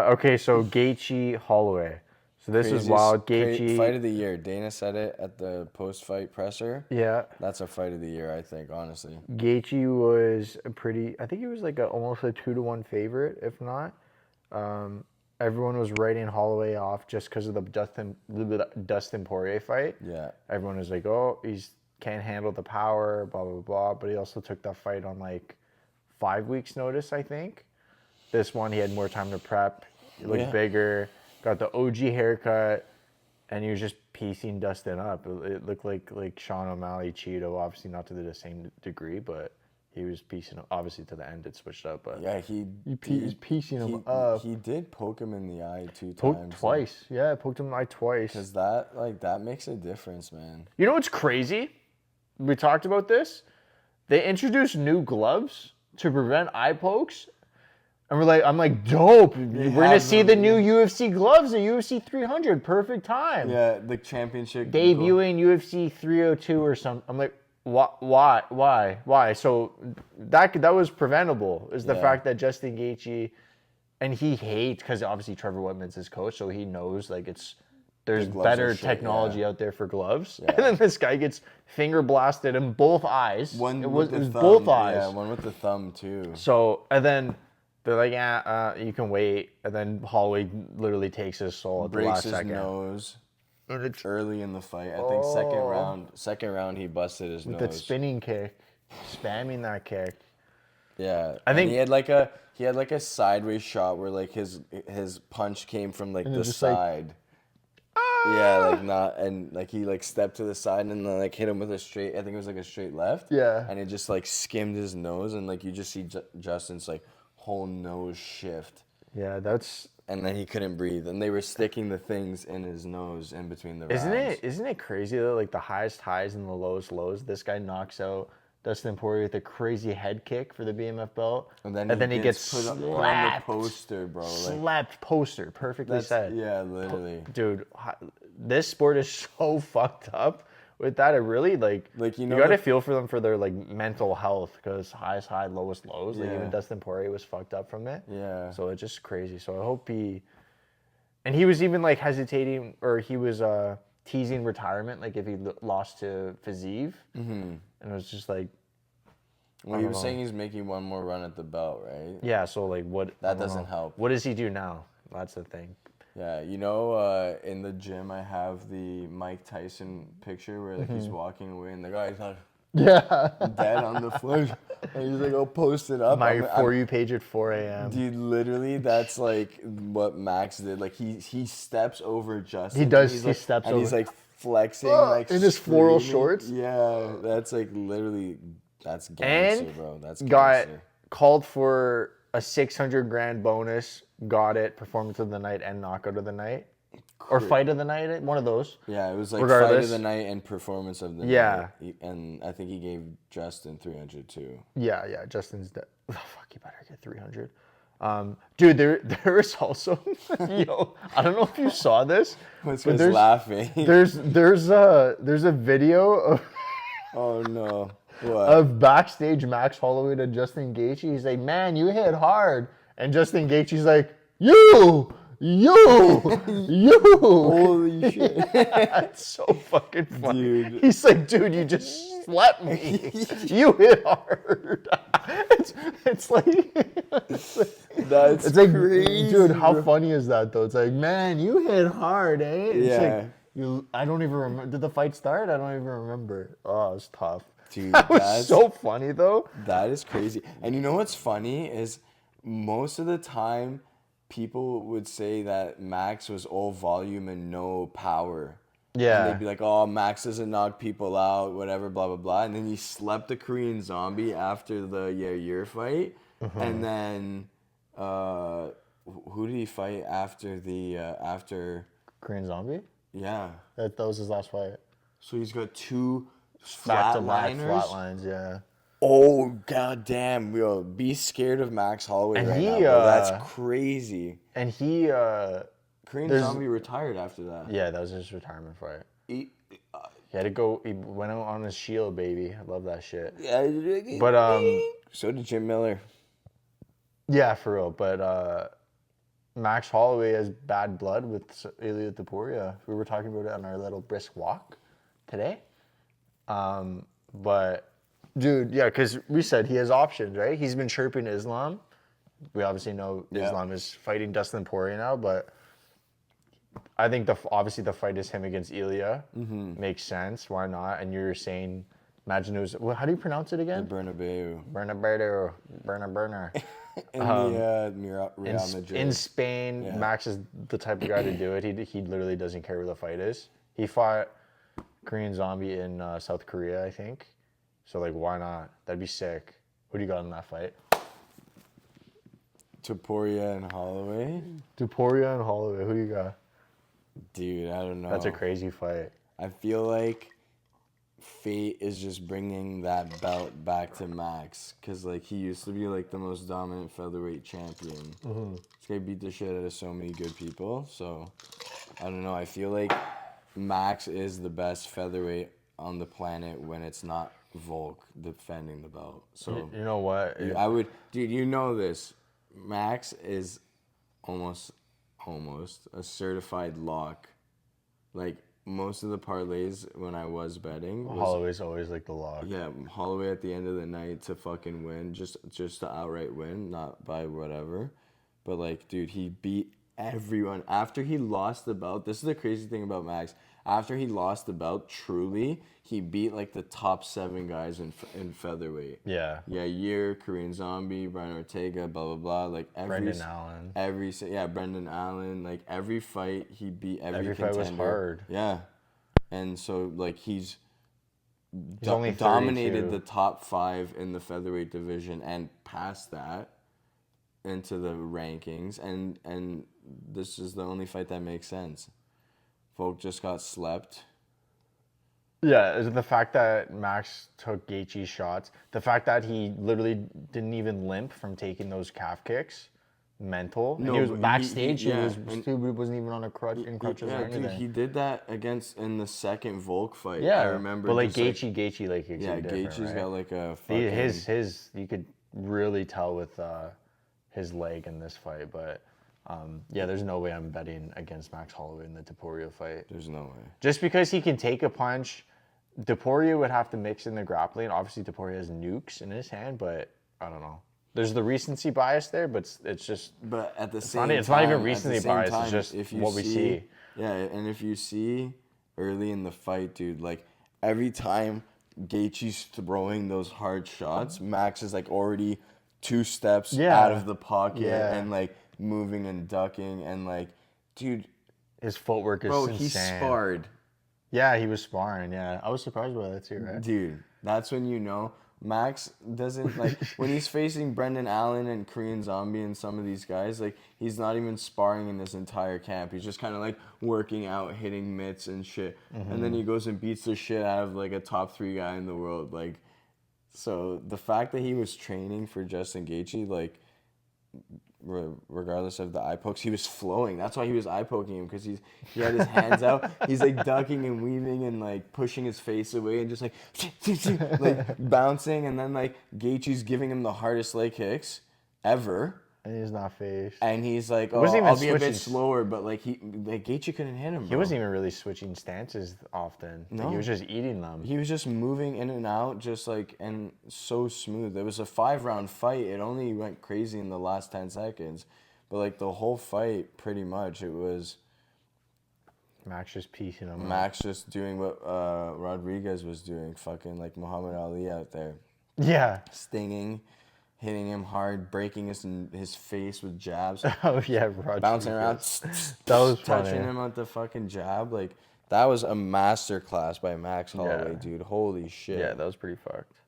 Okay, so Gaethje, Holloway. So this is wild. Gaethje. Fight of the year. Dana said it at the post-fight presser. Yeah. That's a fight of the year, I think, honestly. Gaethje was a pretty. I think he was like almost a 2-1 favorite, if not. Everyone was writing Holloway off just because of the Dustin Poirier fight. Yeah. Everyone was like, "Oh, he's can't handle the power," blah blah blah. But he also took that fight on like 5 weeks' notice, I think. This one, he had more time to prep. He looked bigger. Got the OG haircut, and he was just piecing Dustin up. It looked like Sean O'Malley, Cheeto, obviously not to the same degree, but he was piecing up. Obviously, to the end, it switched up. But yeah, he's piecing him up. He did poke him in the eye two times. Twice. Like, yeah, poked him in the eye twice. Because that makes a difference, man. You know what's crazy? We talked about this. They introduced new gloves to prevent eye pokes. And I'm like, dope. We're going to see the new UFC gloves at UFC 300. Perfect time. Yeah, the championship. Debuting UFC 302 or something. I'm like, why? So that was preventable, is the fact that Justin Gaethje, and he hates, because obviously Trevor Whitman's his coach, so he knows like there's better technology out there for gloves. Yeah. And then this guy gets finger blasted in both eyes. It was both eyes. Yeah, one with the thumb too. So, and then they're like, you can wait. And then Holloway literally takes his soul at the last second. Breaks his nose early in the fight. I think second round he busted his nose. With that spinning kick, spamming that kick. Yeah, I think he had like a sideways shot where like his punch came from like the side. Yeah, like not, and like he like stepped to the side and then like hit him with a straight. I think it was like a straight left. Yeah, and it just like skimmed his nose, and like you just see Justin's like whole nose shift. Yeah, and then he couldn't breathe, and they were sticking the things in his nose in between the rounds. Isn't it crazy though? Like the highest highs and the lowest lows. This guy knocks out Dustin Poirier with a crazy head kick for the BMF belt, and then he gets put on the poster, bro. Slapped poster, perfectly said. Yeah, literally. Dude, this sport is so fucked up with that. It really you gotta feel for them for their like mental health, because highest high, lowest lows. Like even Dustin Poirier was fucked up from it. Yeah. So it's just crazy. So I hope and he was even like hesitating, or he was teasing retirement, like if he lost to Fiziev. Mm-hmm. And it was just like, well, he was saying he's making one more run at the belt, right? Yeah, so like what? That doesn't help. What does he do now? That's the thing. Yeah, in the gym I have the Mike Tyson picture where like he's walking away and the guy's like dead on the floor. And he's like, I'll post it up. My For You page at 4 a.m. Dude, literally, that's like what Max did. Like he steps over Justin. He does. He steps over. And he's like flexing, like in his floral shorts. Yeah, that's like literally, that's gangster, bro. That's gangster. Got called for a $600,000 bonus. Got it. Performance of the night and knockout of the night, or fight of the night. One of those. Yeah, it was like fight of the night and performance of the night. Yeah, and I think he gave Justin 300 too. Yeah, Justin's dead. Oh, fuck, you better get 300. Dude, there is also, I don't know if you saw this. But there's laughing. There's a video of. Oh no! What? Of backstage Max Holloway to Justin Gaethje. He's like, "Man, you hit hard," and Justin Gaethje's like, "You." Holy shit. That's so fucking funny. Dude. He's like, dude, you just slapped me. You hit hard. It's like that's crazy. Dude, how funny is that though? It's like, man, you hit hard, eh? It's yeah. I don't even remember. Did the fight start? I don't even remember. Oh, it was tough. Dude, that was so funny though. That is crazy. And you know what's funny is most of the time people would say that Max was all volume and no power. Yeah. And they'd be like, oh, Max doesn't knock people out, whatever, blah, blah, blah. And then he slept the Korean Zombie after the Yair fight. Mm-hmm. And then who did he fight after after Korean Zombie? Yeah. That was his last fight. So he's got two flatliners. Flatlines, yeah. Oh, goddamn. Yo, be scared of Max Holloway now, bro. That's crazy. And he... Korean Zombie retired after that. Yeah, that was his retirement fight. He had to go... He went out on his shield, baby. I love that shit. Yeah. But, so did Jim Miller. Yeah, for real. But Max Holloway has bad blood with Ilia Topuria. We were talking about it on our little brisk walk today. But, dude, yeah, because we said he has options, right? He's been chirping Islam. We obviously know Islam is fighting Dustin Poirier now, but I think obviously the fight is him against Ilia. Makes sense. Why not? And you're saying, imagine it was, how do you pronounce it again? The Bernabeu. Burner. In Real Madrid. In Spain, Max is the type of guy to do it. He literally doesn't care where the fight is. He fought Korean Zombie in South Korea, I think. So, like, why not? That'd be sick. Who do you got in that fight? Topuria and Holloway. Topuria and Holloway. Who you got? Dude, I don't know. That's a crazy fight. I feel like fate is just bringing that belt back to Max, because like he used to be like the most dominant featherweight champion. This guy beat the shit out of so many good people. So I don't know. I feel like Max is the best featherweight on the planet when it's not Volk defending the belt. So you know what? I would, dude. You know this. Max is almost a certified lock. Like most of the parlays when I was betting, Holloway's always like the lock. Yeah, Holloway at the end of the night to fucking win, just to outright win, not by whatever. But like, dude, he beat everyone after he lost the belt. This is the crazy thing about Max. After he lost the belt, truly, he beat like the top 7 guys in featherweight. Yeah. Yeah, Yair, Korean Zombie, Brian Ortega, blah blah blah. Like Brendan Allen. Brendan Allen. Like every fight, he beat every contender. Every fight was hard. Yeah, and so like he's only dominated the top 5 in the featherweight division and past that into the rankings, and this is the only fight that makes sense. Volk just got slept. Yeah, is it the fact that Max took Gaethje's shots, the fact that he literally didn't even limp from taking those calf kicks, mental. No, and he was backstage. He wasn't even on a crutches or anything. Dude, he did that in the second Volk fight. Yeah, I remember. But like Gaethje, like Gaethje's right? got like a fucking... his. You could really tell with his leg in this fight, but. There's no way I'm betting against Max Holloway in the Topuria fight. There's no way. Just because he can take a punch, Topuria would have to mix in the grappling. Obviously, Topuria has nukes in his hand, but I don't know. There's the recency bias there, but it's just. But at the same time, it's not even recency bias. It's just what we see. Yeah, and if you see early in the fight, dude, like every time Gaethje's throwing those hard shots, Max is like already 2 steps out of the pocket and like moving and ducking and like, dude, his footwork is insane. He sparred. Yeah, he was sparring. Yeah, I was surprised by that too, right? Dude, that's when you know Max doesn't like when he's facing Brendan Allen and Korean Zombie and some of these guys. Like he's not even sparring in this entire camp. He's just kind of like working out, hitting mitts and shit, and then he goes and beats the shit out of like a top 3 guy in the world. Like, so the fact that he was training for Justin Gaethje, like. Regardless of the eye pokes, he was flowing. That's why he was eye poking him, because he had his hands out. He's like ducking and weaving and like pushing his face away and just like bouncing. And then like Gaethje's giving him the hardest leg kicks ever. And he's not phased. And he's like, I'll be a bit slower, but like Gaethje couldn't hit him. Bro. He wasn't even really switching stances often. No, like, he was just eating them. He was just moving in and out, just like, and so smooth. It was a 5-round fight. It only went crazy in the last 10 seconds, but like the whole fight, pretty much, it was Max just piecing him. Max just doing what Rodriguez was doing, fucking like Muhammad Ali out there. Yeah, stinging. Hitting him hard, breaking his face with jabs. Oh yeah, Rodriguez. Bouncing around, that was touching funny. him with the fucking jab. Like that was a master class by Max Holloway, dude. Holy shit. Yeah, that was pretty fucked.